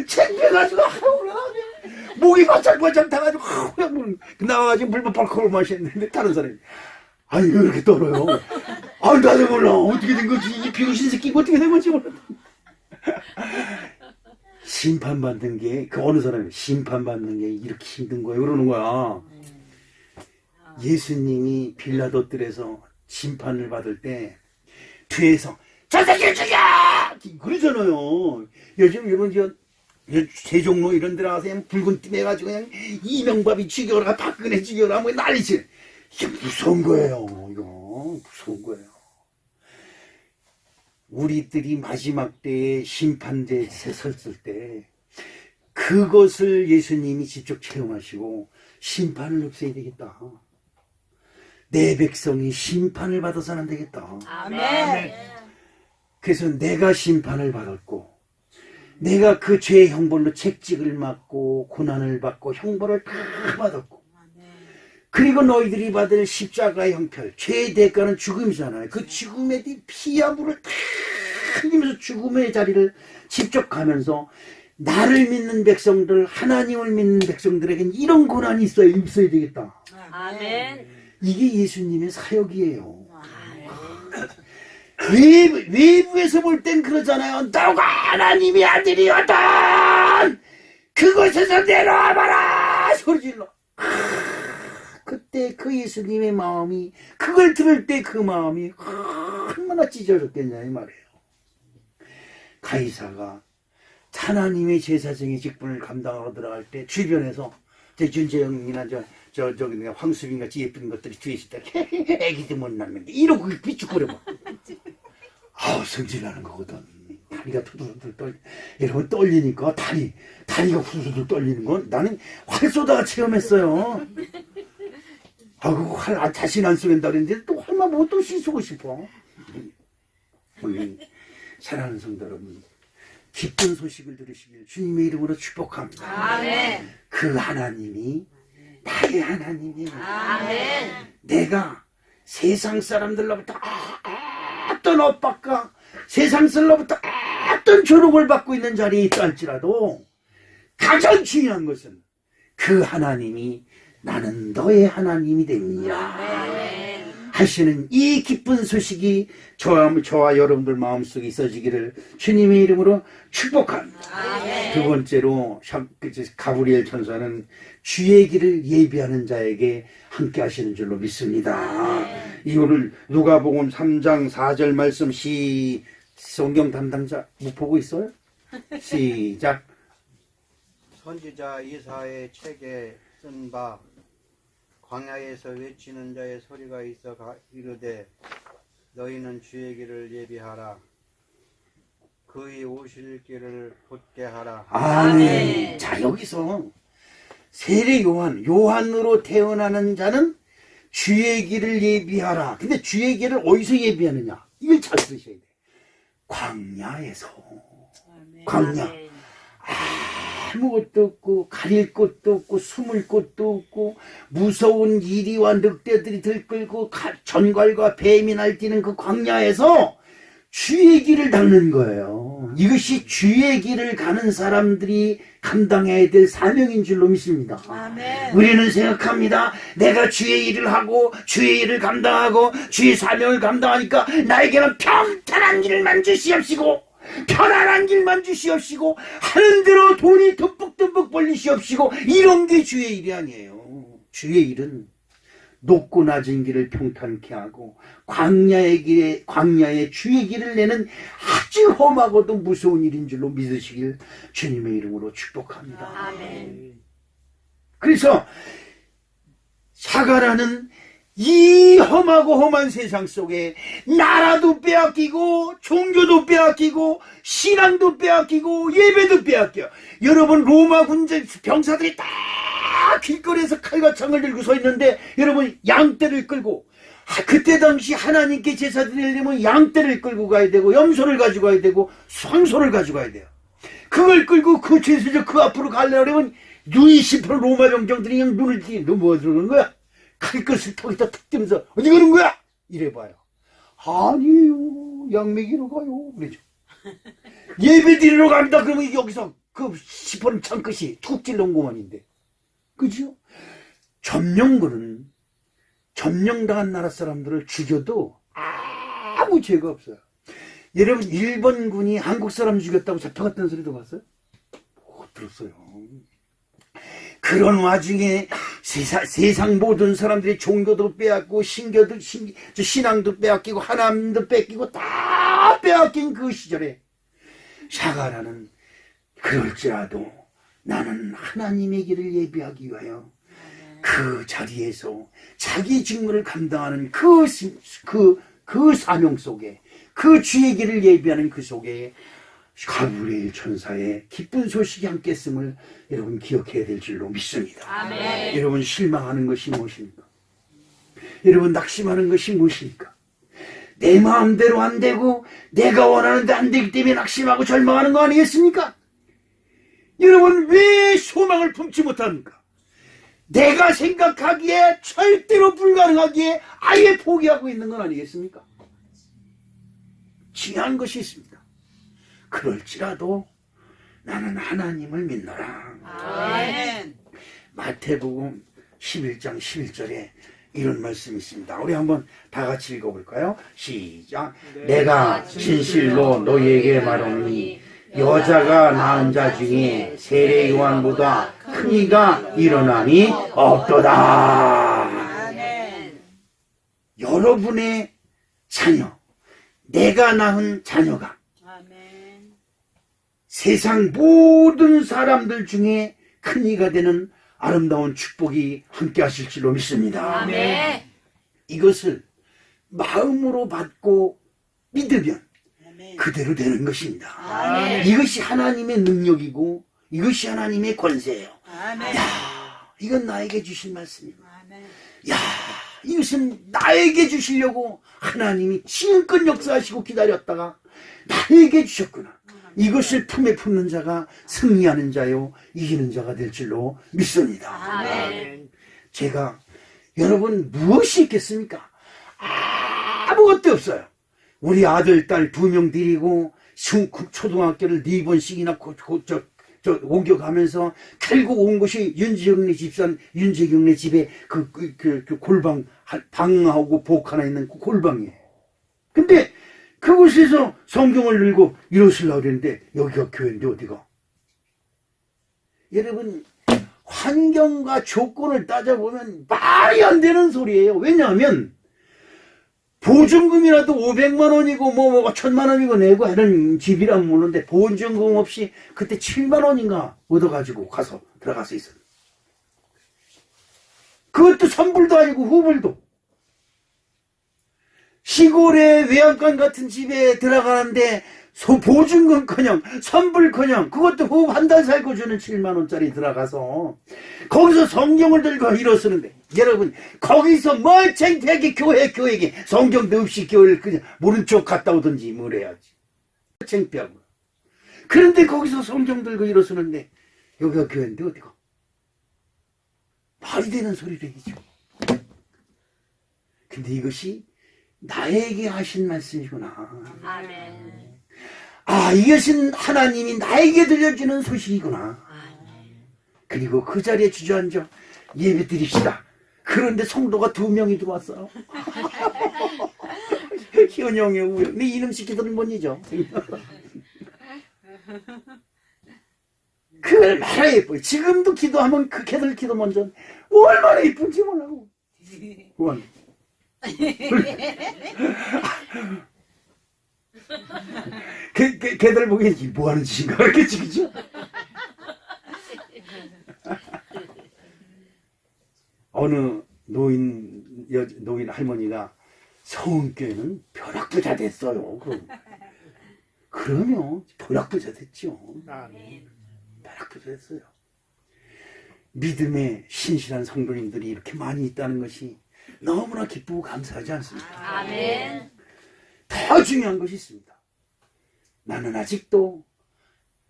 창피해가지고 목이 바짝바짝 타가지고 나와가지고 물만 벌컥 마셨는데 다른 사람이 아니 왜 이렇게 떨어요? 나도 몰라. 어떻게 된 거지? 이 병신 새끼가 어떻게 된 건지 몰라. 심판받는 게 그 어느 사람이 심판받는 게 이렇게 힘든 거예요. 그러는 거야. 예수님이 빌라도들에서 심판을 받을 때 뒤에서 저 새끼 죽여! 그러잖아요. 요즘 여러분 세종로 이런 데 나가서 붉은 띠 해가지고 그냥 이명박이 죽여라 박근혜 죽여라 뭐 난리지. 이게 무서운 거예요. 이거 무서운 거예요. 우리들이 마지막 때에 심판대에 섰을 때 그것을 예수님이 직접 체험하시고 심판을 없애야 되겠다. 내 백성이 심판을 받아서는 안 되겠다. 아멘. 그래서 내가 심판을 받았고 내가 그 죄의 형벌로 책직을 맞고 고난을 받고 형벌을 다 받았고 그리고 너희들이 받을 십자가의 형편 죄의 대가는 죽음이잖아요. 그 죽음의 피와 물을 다 흘리면서 죽음의 자리를 직접 가면서 나를 믿는 백성들 하나님을 믿는 백성들에겐 이런 고난이 있어야 되겠다. 아멘. 이게 예수님의 사역이에요. 외부에서 볼 땐 그러잖아요. 너가 하나님의 아들이었던 그곳에서 내려와봐라 소리질러. 그때 그 예수님의 마음이, 그걸 들을 때 그 마음이 얼마나 찢어졌겠냐 이 말이에요. 가이사가 하나님의 제사장의 직분을 감당하고 들어갈 때 주변에서 준재영이나 저기 황수빈 같이 예쁜 것들이 뒤에 있을 때 애기들 못 낳는데 이러고 비축거려 봐. 아우 성질나는 거거든. 다리가 투두두두 떨, 여러분 떨리니까 다리가 후두두 떨리는 건 나는 활 쏘다가 체험했어요. 아, 그거 활 다시는 안 쏘겠다 그랬는데 또 활만 보고 또 쏘고 싶어. 우리 사랑하는 성도 여러분, 기쁜 소식을 들으시길 주님의 이름으로 축복합니다. 아멘. 그 하나님이 나의 하나님이에요. 아멘. 내가 세상 사람들로부터 어떤 엇박과 세상 사람들로부터 어떤 조롱을 받고 있는 자리에 있다 할지라도 가장 중요한 것은 그 하나님이 나는 너의 하나님이 됩니다 하시는 이 기쁜 소식이 저와 여러분들 마음속에 있어지기를 주님의 이름으로 축복합니다. 아멘. 두 번째로 가브리엘 천사는 주의 길을 예비하는 자에게 함께 하시는 줄로 믿습니다. 이거를 누가복음 3장 4절 말씀 성경 담당자 못 보고 있어요? 시작. 선지자 이사의 책에 쓴 바 광야에서 외치는 자의 소리가 있어 이르되 너희는 주의 길을 예비하라 그의 오실 길을 곧게 하라. 아멘. 자, 여기서 세례 요한으로 태어나는 자는 주의 길을 예비하라. 근데 주의 길을 어디서 예비하느냐? 이걸 잘 쓰셔야 돼. 광야에서. 광야. 아무것도 없고 가릴 곳도 없고 숨을 곳도 없고 무서운 이리와 늑대들이 들끓고 전갈과 뱀이 날뛰는 그 광야에서 주의 길을 닦는 거예요. 이것이 주의 길을 가는 사람들이 감당해야 될 사명인 줄로 믿습니다. 아멘. 우리는 생각합니다. 내가 주의 일을 하고 주의 일을 감당하고 주의 사명을 감당하니까 나에게는 평탄한 길만 주시옵시고 편안한 길만 주시옵시고 하는 대로 돈이 듬뿍듬뿍 벌리시옵시고 이런 게 주의 일이 아니에요. 주의 일은 높고 낮은 길을 평탄케 하고 광야의 주의 길을 내는 아주 험하고도 무서운 일인 줄로 믿으시길 주님의 이름으로 축복합니다. 아멘. 그래서 사가라는 이 험하고 험한 세상 속에 나라도 빼앗기고 종교도 빼앗기고 신앙도 빼앗기고 예배도 빼앗겨. 여러분 로마 군대 병사들이 다 길거리에서 칼과 창을 들고 서 있는데 여러분 양떼를 끌고 그때 당시 하나님께 제사 드리려면 양떼를 끌고 가야 되고 염소를 가지고 가야 되고 황소를 가지고 가야 돼요. 그걸 끌고 그 제사장 그 앞으로 가려면 유이시퍼 로마 병정들이 그냥 눈을 띄. 너 뭐 들어오는 거야? 칼끝을 턱에다 탁 대면서 어디 가는 거야? 이래봐요. 아니에요. 양매기로 가요. 그러죠. 예배 드리러 갑니다. 그러면 여기서 그 시퍼는 창끝이 툭 찔러온 것만인데. 그죠? 점령군은 점령당한 나라 사람들을 죽여도 아무 죄가 없어요. 여러분 일본군이 한국 사람 죽였다고 잡혀갔다는 소리도 봤어요? 못 들었어요. 그런 와중에 세상 모든 사람들이 종교도 빼앗고 신앙도 빼앗기고 하나님도 뺏기고 다 빼앗긴 그 시절에 사가라는 그럴지라도 나는 하나님의 길을 예비하기 위하여 그 자리에서 자기 직무를 감당하는 그 사명 속에 그 주의 길을 예비하는 그 속에 가브리엘 천사의 기쁜 소식이 함께 있음을 여러분 기억해야 될 줄로 믿습니다. 아멘. 여러분 실망하는 것이 무엇입니까? 여러분 낙심하는 것이 무엇입니까? 내 마음대로 안 되고 내가 원하는데 안 되기 때문에 낙심하고 절망하는 거 아니겠습니까? 여러분 왜 소망을 품지 못합니까? 내가 생각하기에 절대로 불가능하기에 아예 포기하고 있는 건 아니겠습니까? 중요한 것이 있습니다. 그럴지라도 나는 하나님을 믿노라. 아멘. 마태복음 11장 11절에 이런 말씀이 있습니다. 우리 한번 다 같이 읽어볼까요? 시작. 내가 진실로 너희에게 말하노니 여자가 낳은 자 중에 세례 요한보다 큰 이가 일어나니 없도다. 아멘. 여러분의 자녀, 내가 낳은 자녀가 아멘. 세상 모든 사람들 중에 큰 이가 되는 아름다운 축복이 함께 하실 줄로 믿습니다. 아멘. 이것을 마음으로 받고 믿으면 아멘. 그대로 되는 것입니다. 아멘. 이것이 하나님의 능력이고 이것이 하나님의 권세예요. 아멘. 야, 이건 나에게 주신 말씀이고, 아멘. 야, 이것은 나에게 주시려고 하나님이 지금껏 역사하시고 기다렸다가 나에게 주셨구나. 이것을 품에 품는 자가 승리하는 자요 이기는 자가 될 줄로 믿습니다. 아멘. 제가 여러분 무엇이 있겠습니까? 아무것도 없어요. 우리 아들 딸 2명 데리고 초등학교를 4번씩이나 옮겨가면서 결국 온 곳이 윤재경네 집산 윤재경네 집에 그 골방 방하고 복 하나 있는 그 골방이에요. 근데 그곳에서 성경을 읽고 이러시려고 그랬는데 여기가 교회인데 어디가? 여러분 환경과 조건을 따져보면 말이 안 되는 소리예요. 왜냐하면 보증금이라도 500만 원이고 뭐 1000만 원이고 내고 하는 집이란 모르는데 보증금 없이 그때 7만 원인가 얻어가지고 가서 들어가서 있어요. 그것도 선불도 아니고 후불도. 시골의 외양간 같은 집에 들어가는데 보증금커녕 선불커녕 그것도 후 한 달 살고 주는 7만 원짜리 들어가서 거기서 성경을 들고 일어서는데 여러분 거기서 뭐 창피하게 교회에 성경도 없이 교회를 그냥 모른 척 갔다 오든지 뭘 해야지. 창피하고. 그런데 거기서 성경 들고 일어서는데 여기가 교회인데 어디가? 말이 되는 소리를 해죠. 근데 이것이 나에게 하신 말씀이구나. 아멘. 아, 이것은 하나님이 나에게 들려주는 소식이구나. 그리고 그 자리에 주저앉아 예배 드립시다. 그런데 성도가 2명이 들어왔어요. 현영의 우영. 내 이름 시키더니 뭔이죠? 그 얼마나 예뻐요. 지금도 기도하면 그 걔들 기도 먼저 얼마나 예쁜지 몰라고. 우원. 걔들 보기엔 뭐 하는 짓인가 그렇겠지, 그죠? 어느 노인 할머니가 성교회는 벼락부자 됐어요. 그러면 벼락부자 됐죠. 벼락부자 됐어요. 믿음의 신실한 성도님들이 이렇게 많이 있다는 것이 너무나 기쁘고 감사하지 않습니까? 아멘. 더 중요한 것이 있습니다. 나는 아직도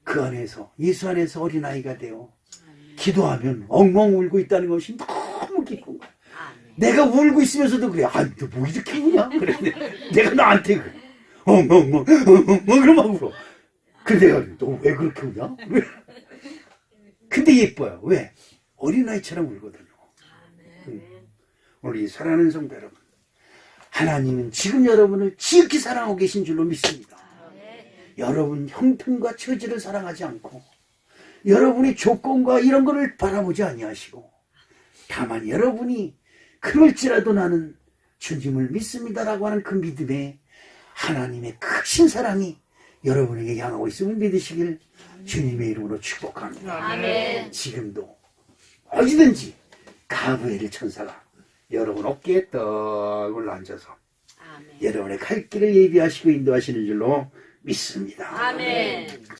그 안에서 예수 안에서 어린아이가 되어 기도하면 엉엉 울고 있다는 것이 너무 기쁜 거야. 내가 울고 있으면서도 그래. 아, 너 뭐 이렇게 우냐? 그래. 내가 나한테 그래. 엉엉엉 그러면 울어. 근데 내가 너 왜 그렇게 우냐? 근데 예뻐요. 왜? 어린아이처럼 울거든요. 우리 사랑하는 성도 여러분, 하나님은 지금 여러분을 지극히 사랑하고 계신 줄로 믿습니다. 여러분 형편과 처지를 사랑하지 않고 여러분의 조건과 이런 거를 바라보지 아니하시고 다만 여러분이 그럴지라도 나는 주님을 믿습니다라고 하는 그 믿음에 하나님의 크신 사랑이 여러분에게 향하고 있음을 믿으시길 주님의 이름으로 축복합니다. 아멘. 지금도 어디든지 가브리엘 천사가 여러분 어깨에 떡 올라앉아서 아멘. 여러분의 갈 길을 예비하시고 인도하시는 줄로 믿습니다. 아멘.